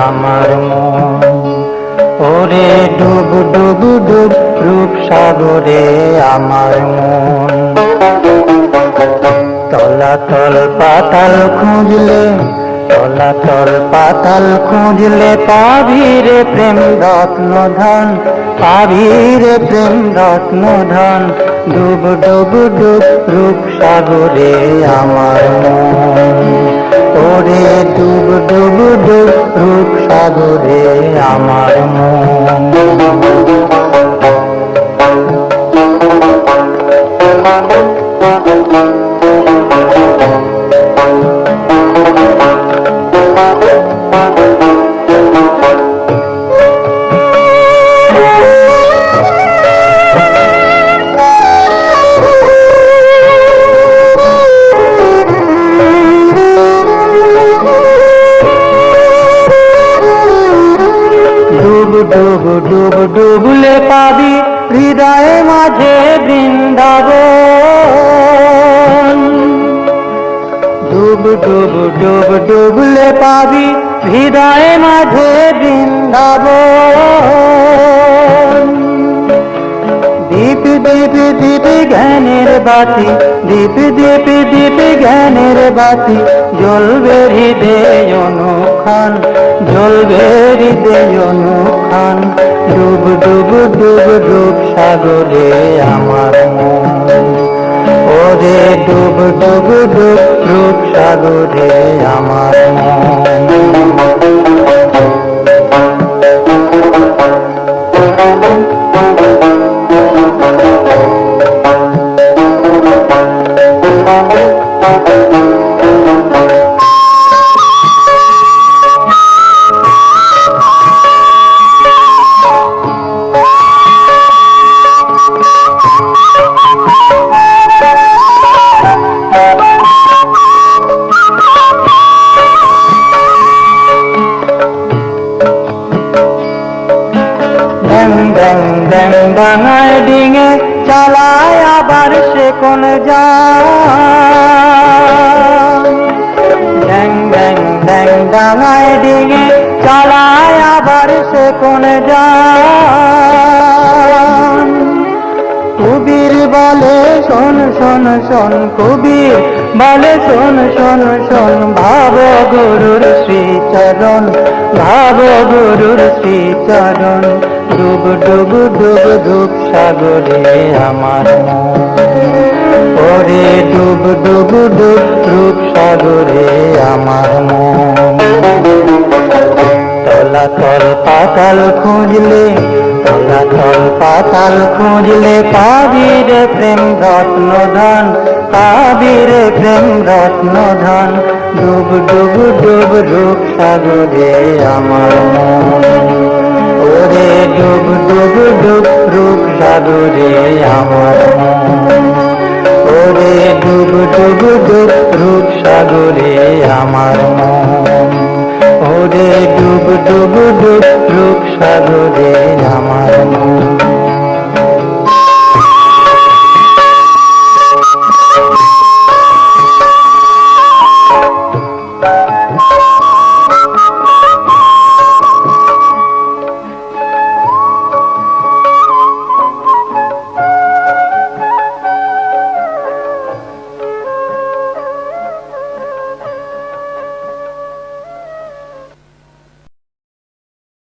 আমার মন। ওরে ডুব ডুব ডুব রূপ সাগরে আমার মন। তলাতল পাতাল খুঁজলে, তলাতল পাতাল খুঁজলে পাবি রে প্রেম রত্ন ধন, পাবি রে প্রেম রত্ন ধন। ডুব ডুব ডুব রূপ সাগরে আমার মন। ওরে ডুব ডুব ডুব রূপ সাগরে আমার মন। ডুব ডুব ডুবলে পাবি হৃদয়ে মাঝে বৃন্দাবন। ডুব ডুব ডুব ডুবলে পাবি হৃদয়ে মাঝে বৃন্দাবন। দীপ দীপ দীপ জ্ঞানের বাতি, দীপ দীপ দীপ জ্ঞানের বাতি, জ্বলবে হৃদয় অনুক্ষণ, জ্বলবে হৃদয় অনুক্ষণ। ডুব ডুব ডুব ডুব সাগরে আমার মন। ওরে ডুব ডুব ডুব রূপ সাগরে আমার মন। ডাঙায় ডিঙে চালায় আবার সে কোন যায়। ড্যাং ড্যাং ড্যাং ডাঙায় ডিঙে চালায় আবার সে কোন যায়। কবির বলে শোন শোন শোন, কবির বলে শোন শোন শোন। ভাব গুরুর শ্রীচরণ, ভাব গুরুর শ্রীচরণ। ডুব ডুব ডুব ডুব সাগরে আমার মন। ওরে ডুব ডুব ডুব রূপ সাগরে আমার মন। তলাতল পাতাল খুঁজলে, তলাতল পাতাল খুঁজলে পাবি রে প্রেম রত্ন ধন, পাবি রে প্রেম রত্ন ধন। ডুব ডুব ডুব রূপ সাগরে আমার মন। ওরে ডুব ডুব ডুব রূপ সাগরে আমার মন। ওরে ডুব ডুব ডুব রূপ সাগরে আমার মন। ওরে ডুব ডুব ডুব রূপ সাগরে আমার মন।